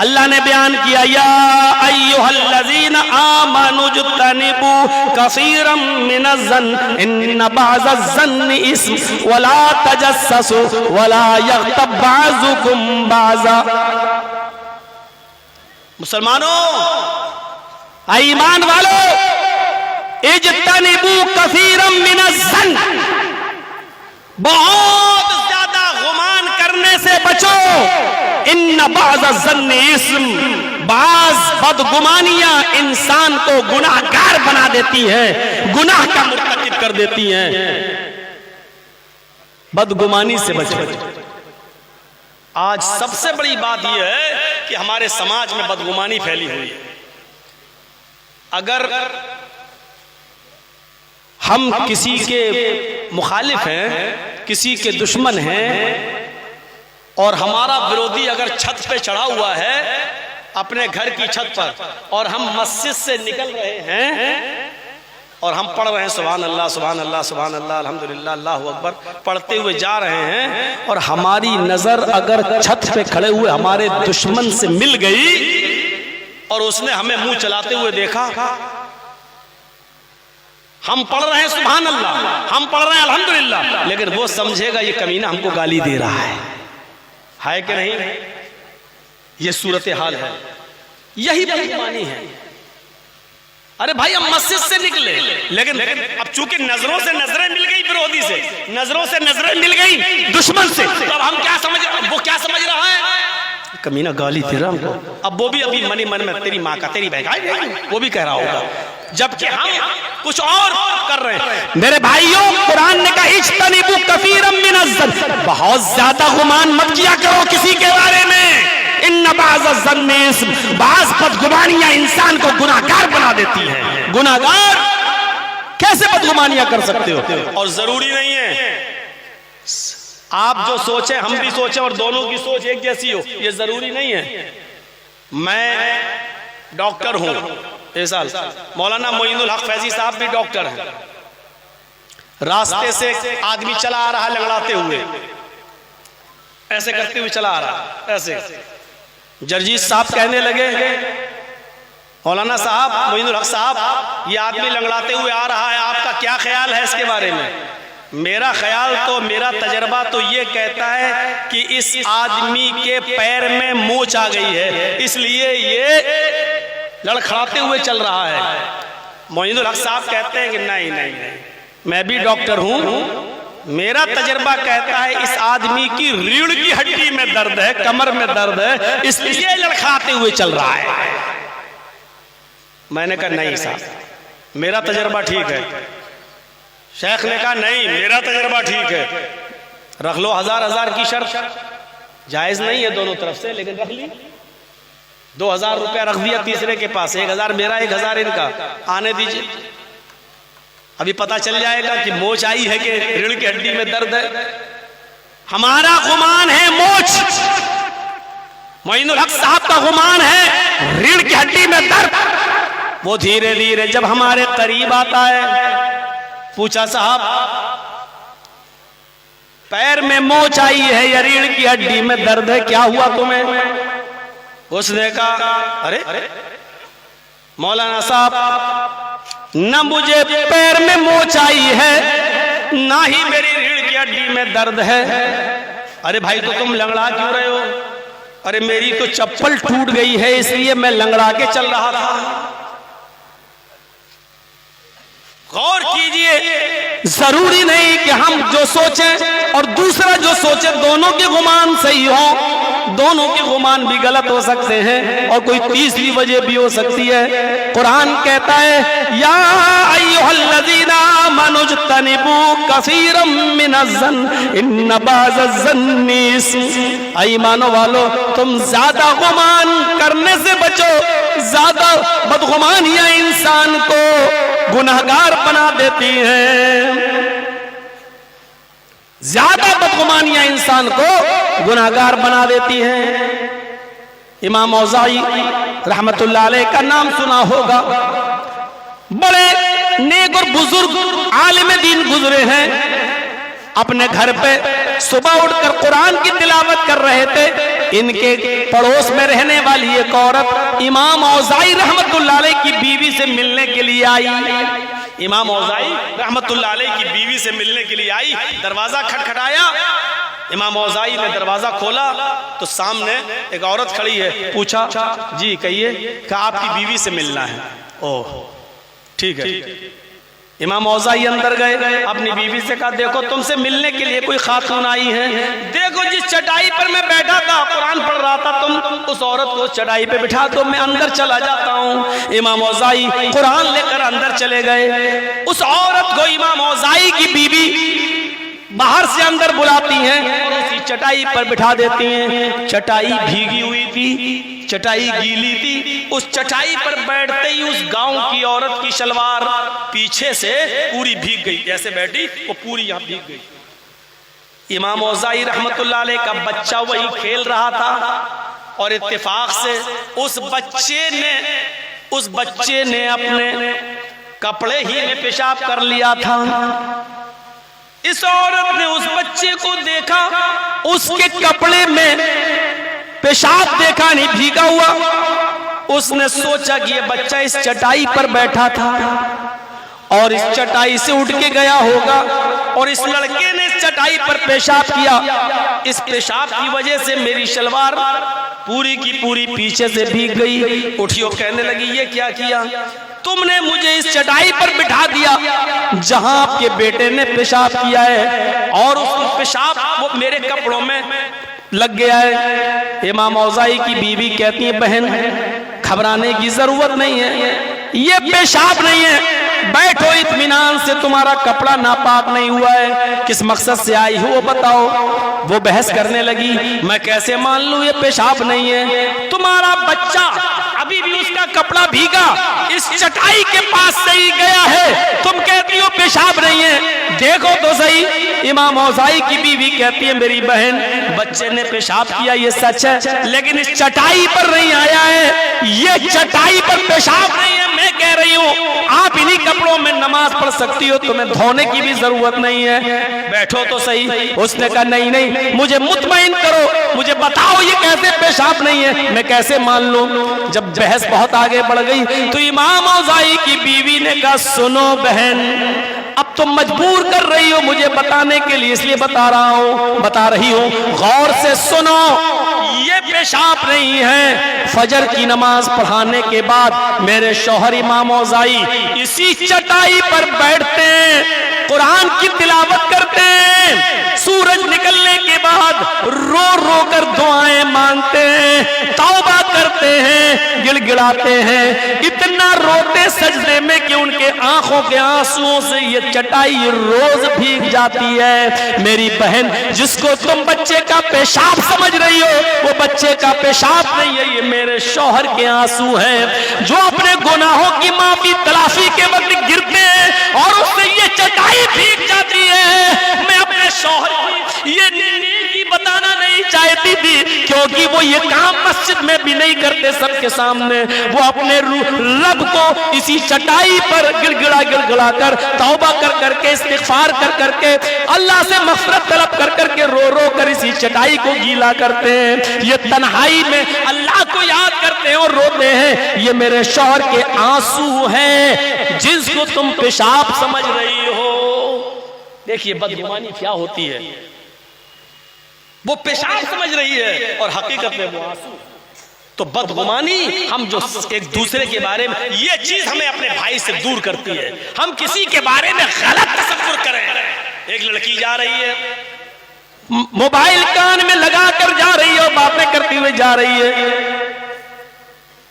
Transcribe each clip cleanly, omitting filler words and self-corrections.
अल्लाह ने बयान किया, या अय्युहल्लज़ीना आमनुज्तनिबू कसीरम मिनज़्ज़न्न इन्न बअज़-ज़न्नि इस्म वला तजस्ससू वला यग़्तब बअज़ुकुम बअज़ा। मुसलमानों, ईमान वालों, इज्तनिबू कसीरम मिनज़्ज़न्न, बहुत ज्यादा गुमान करने से बचो। इन्न बअज़-ज़न्नि इस्म, बाज बदगुमानियां इंसान को गुनाहगार बना देती हैं, गुनाह का मुर्तकिब कर देती हैं। बदगुमानी से बचो। आज सबसे बड़ी बात यह है कि हमारे समाज में बदगुमानी फैली हुई है। अगर हम किसी के मुखालिफ हैं, किसी के दुश्मन हैं, और हमारा विरोधी अगर छत पे चढ़ा हुआ है अपने घर की छत पर, और हम मस्जिद से निकल रहे हैं और हम पढ़ रहे हैं सुभान अल्लाह सुभान अल्लाह सुभान अल्लाह अल्हम्दुलिल्लाह अल्लाहु अकबर पढ़ते हुए जा रहे हैं, और हमारी नजर अगर छत पे खड़े हुए हमारे दुश्मन से मिल गई और उसने हमें मुंह चलाते हुए देखा, हम पढ़ रहे हैं सुभान अल्लाह, हम पढ़ रहे हैं अल्हम्दुलिल्लाह, लेकिन वो समझेगा ये कमीना हमको गाली दे रहा है कि नहीं? ये सूरत हाल है, यही बदगुमानी है। अरे भाई, हम मस्जिद से निकले, लेकिन अब चूंकि नजरों से नजरें मिल गई, विरोधी से नजरों से नजरें मिल गई दुश्मन से, तो अब हम क्या समझ, वो क्या समझ रहा है? कमीना गाली दे रहा हमको। अब वो भी अभी मन ही मन में तेरी माँ का, तेरी बहन, वो भी कह रहा होगा, जबकि हम कुछ और कर रहे हैं। मेरे भाइयों, कुरान ने कहा इज्तनिबू कसीरम मिनज़्ज़न्न, बहुत ज्यादा गुमान मत किया करो किसी के बारे में। इन्न बअज़-ज़न्नि इस्म, बाज़ बदगुमानियां इंसान को गुनाहगार बना देती हैं। गुनाहगार कैसे बदगुमानियां कर सकते हो? और जरूरी नहीं है आप जो सोचें हम भी सोचें और दोनों की सोच एक जैसी हो, ये जरूरी नहीं है। मैं डॉक्टर हूं, इस साल मौलाना मोइनुल हक फैजी साहब भी डॉक्टर हैं। रास्ते से आदमी चला आ रहा लंगड़ाते हुए, ऐसे करते हुए चला आ रहा, ऐसे जर्जीत साहब कहने लगे, मौलाना साहब, मोइनुल हक साहब, ये आदमी लंगड़ाते हुए आ रहा है, आपका क्या ख्याल है इसके बारे में? मेरा ख्याल तो, मेरा तजर्बा तो ये कहता है कि इस आदमी के पैर में मोच आ गई है, इसलिए ये लड़खड़ाते हुए चल रहा है। मोइनुल हक साहब कहते हैं कि नहीं नहीं नहीं, मैं भी डॉक्टर हूं, मेरा तजर्बा कहता है इस आदमी की रीढ़ की हड्डी में दर्द है, कमर में दर्द है, इसलिए लड़खड़ाते हुए चल रहा है। मैंने कहा नहीं साहब, मेरा तजर्बा ठीक है। शेख ने कहा नहीं, मेरा तजर्बा ठीक है। रख लो 1000 की शर्त, जायज नहीं है दोनों तरफ से, लेकिन रख ली। 2000 रुपया रख दिया तीसरे के पास, 1000 मेरा 1000 इनका, आने दीजिए, अभी पता चल जाएगा कि मोच आई है कि रीढ़ की हड्डी में दर्द है। हमारा गुमान है मोच, मोइनुल हक साहब का गुमान है रीढ़ की हड्डी में दर्द। वो धीरे धीरे जब हमारे करीब आता है, पूछा साहब पैर में मोच आई है या रीढ़ की हड्डी में दर्द है, क्या हुआ तुम्हें? उसने कहा अरे मौलाना साहब, न मुझे पैर में मोच आई है, ना ही मेरी रीढ़ की हड्डी में दर्द है। अरे भाई, तो तुम लंगड़ा क्यों रहे हो? अरे मेरी तो चप्पल टूट गई है, इसलिए मैं लंगड़ा के चल रहा था। गौर कीजिए, जरूरी नहीं कि हम जो सोचें और दूसरा जो सोचे दोनों के गुमान सही हो, दोनों के गुमान भी गलत हो सकते हैं और कोई तीसरी वजह भी हो सकती है। कुरान कहता है या अय्युहल्लज़ीना आमनुज्तनिबू कसीरम मिनज़्ज़न्न इन्न बअज़-ज़न्नि इस्म। ईमानो वालो, तुम ज्यादा गुमान करने से बचो। ज्यादा बदगुमानियां इंसान को गुनाहगार बना देती हैं। ज्यादा बदगुमानियां इंसान को गुनाहगार बना देती हैं। इमाम औज़ाई रहमतुल्लाह अलैह का नाम सुना होगा, बड़े नेक और बुजुर्ग आलिम दीन गुजरे हैं। अपने घर पे सुबह उठकर कुरान की तिलावत कर रहे थे, इनके पड़ोस में रहने वाली एक औरत इमाम औज़ाई रहमतुल्लाह अलैह की बीवी से मिलने के लिए आई। इमाम औज़ाई रहमतुल्लाह अलैह की बीवी से मिलने के लिए आई। दरवाजा खटखटाया, इमाम औज़ाई ने दरवाजा खोला तो सामने एक औरत खड़ी है। पूछा, जी कहिए, कहा आपकी बीवी से मिलना है। ओह ठीक है। इमाम औज़ाई अंदर गए, अपनी बीवी से कहा, देखो तुमसे मिलने के लिए कोई खातून आई है, देखो जिस चटाई पर मैं बैठा था कुरान पढ़ रहा था, तुम उस औरत को चटाई पे बिठा दो, मैं अंदर चला जाता हूँ। इमाम औज़ाई कुरान लेकर अंदर चले गए। उस औरत को इमाम औज़ाई की बीवी बाहर से अंदर बुलाती हैं और उसी चटाई पर बिठा देती हैं। चटाई भीगी हुई थी, चटाई गीली थी। उस चटाई पर बैठते ही उस गांव की औरत की शलवार पीछे से पूरी भीग गई, जैसे बैठी वो पूरी यहाँ भीग गई। इमाम औज़ाई रहमतुल्लाह अलैह का बच्चा वही खेल रहा था और इत्तेफाक से उस बच्चे ने अपने कपड़े ही में पेशाब कर लिया था। इस औरत ने उस बच्चे को देखा, उसके कपड़े में पेशाब देखा नहीं, भीगा हुआ। उसने सोचा कि ये बच्चा इस चटाई पर बैठा था और इस चटाई से उठ के गया होगा और इस लड़के ने इस चटाई पर पेशाब किया। इस पेशाब की वजह से मेरी शलवार पूरी की पूरी पीछे से भीग गई। उठियो कहने लगी, ये क्या किया तुमने, मुझे इस चटाई पर बिठा दिया जहां आपके बेटे ने पेशाब किया है और उस पेशाब वो मेरे कपड़ों में लग गया है। इमाम औज़ाई की बीवी कहती है, बहन घबराने की जरूरत नहीं है, ये पेशाब नहीं है, बैठो इत्मीनान से, तुम्हारा कपड़ा नापाक नहीं हुआ है, किस मकसद से आई हो वो बताओ। वो बहस करने लगी, मैं कैसे मान लूं ये पेशाब नहीं है, तुम्हारा बच्चा अभी भी उसका कपड़ा भीगा इस चटाई के पास से ही गया है, तुम कहती हो पेशाब नहीं है, देखो तो सही। इमाम औज़ाई की बीवी कहती है, मेरी बहन बच्चे ने पेशाब किया ये सच है, लेकिन इस चटाई पर नहीं आया है, ये चटाई पर पेशाब नहीं है। मैं कह रही हूँ आप इन्हीं कपड़ों में नमाज पढ़ सकती हो, तुम्हें धोने की भी जरूरत नहीं है, बैठो तो सही। उसने कहा, नहीं नहीं, मुझे मुतमईन करो, मुझे बताओ ये कैसे पेशाब नहीं है, मैं कैसे मान लूं। जब बहस बहुत आगे बढ़ गई तो इमाम औज़ाई की बीवी ने कहा, सुनो बहन, अब तुम मजबूर कर रही हो मुझे बताने के लिए, इसलिए बता रही हूँ, गौर से सुनो, ये पेशाब नहीं है। फजर की नमाज पढ़ाने के बाद मेरे शौहर इमाम औज़ाई इसी चटाई पर बैठते हैं, कुरान की तिलावत करते हैं, सूरज निकलने के बाद रो रो कर दुआएं मांगते हैं, तौबा करते हैं, गिड़गिड़ाते हैं, इतना रोते सजदे में कि उनके आंखों के आंसुओं से ये चटाई रोज भीग जाती है। मेरी बहन, जिसको तुम बच्चे का पेशाब समझ रही हो, वो बच्चे का पेशाब नहीं है, ये मेरे शौहर के आंसू हैं, जो अपने गुनाहों की माफी तलाफी के वक्त गिरते हैं और उससे ये चटाई भीग जाती है। मैं अपने शौहर की ये नेकी बताना नहीं चाहती थी, क्योंकि वो ये काम मस्जिद में भी नहीं करते सबके सामने, वो अपने रब को इसी चटाई पर गिड़गिड़ा कर, तौबा कर करके, इस्तिग़फ़ार कर करके, अल्लाह से मग़फ़िरत तलब कर करके, रो रो कर इसी चटाई को गीला करते हैं। ये तन्हाई में अल्लाह को याद करते हैं और रोते हैं। ये मेरे शौहर के आंसू हैं जिसको तुम पेशाब समझ रही हो। देखिए बदगुमानी क्या होती है, वो पेशाब समझ रही है और हकीकत में वो आंसू। तो बदगुमानी, हम जो एक दूसरे के बारे में, ये चीज हमें अपने भाई से दूर करती है। हम किसी के बारे में गलत तसव्वुर करें। एक लड़की जा रही है, मोबाइल कान में लगा कर जा रही है, बातें करती हुई जा रही है,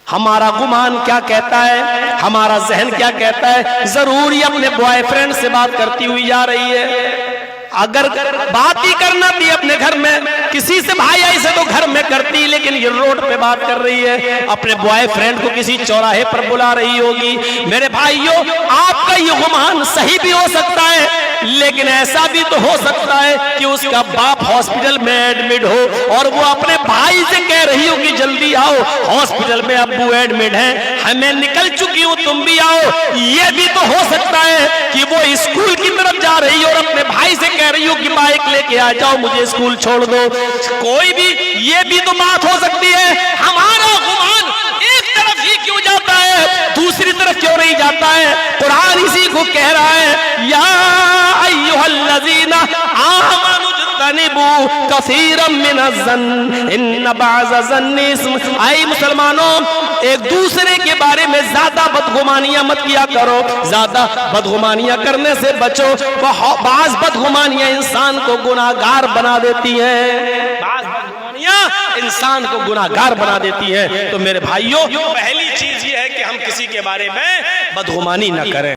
हमारा गुमान क्या कहता है, हमारा जहन क्या कहता है, जरूर ये अपने बॉयफ्रेंड से बात करती हुई जा रही है। अगर बात ही करना थी अपने घर में किसी से, भाई ऐसे तो घर में करती, लेकिन ये रोड पे बात कर रही है, अपने बॉयफ्रेंड को किसी चौराहे पर बुला रही होगी। मेरे भाइयों, आपका ये गुमान सही भी हो सकता है, लेकिन ऐसा भी तो हो सकता है कि उसका बाप हॉस्पिटल में एडमिट हो और वो अपने भाई से कह रही हो कि जल्दी आओ, हॉस्पिटल में अब्बू एडमिट हैं, हमें निकल चुकी हूँ, तुम भी आओ। ये भी तो हो सकता है कि वो स्कूल की तरफ जा रही हो और अपने भाई से कह रही हो कि बाइक लेके आ जाओ, मुझे स्कूल छोड़ दो। कोई भी, ये भी तो बात हो सकती है। हमारा गुमान एक तरफ ही क्यों जाता है, दूसरी तरफ क्यों नहीं जाता है? कुरान इसी को कह रहा है, या अय्युहल्लज़ीना आमनु तनिबू कसीरम मिनज़्ज़न्न इन्न बाज़-ज़न्नि इस्म। आई मुसलमानों, एक दूसरे के बारे में ज्यादा बदगुमानियां मत किया करो, ज्यादा बदगुमानियां करने से बचो। बाज़ बदगुमानियां इंसान को गुनाहगार बना देती हैं, बाज़ बदगुमानियां इंसान को गुनाहगार बना देती हैं। तो मेरे भाइयों, पहली चीज ये है कि हम किसी के बारे में बदगुमानी न करें।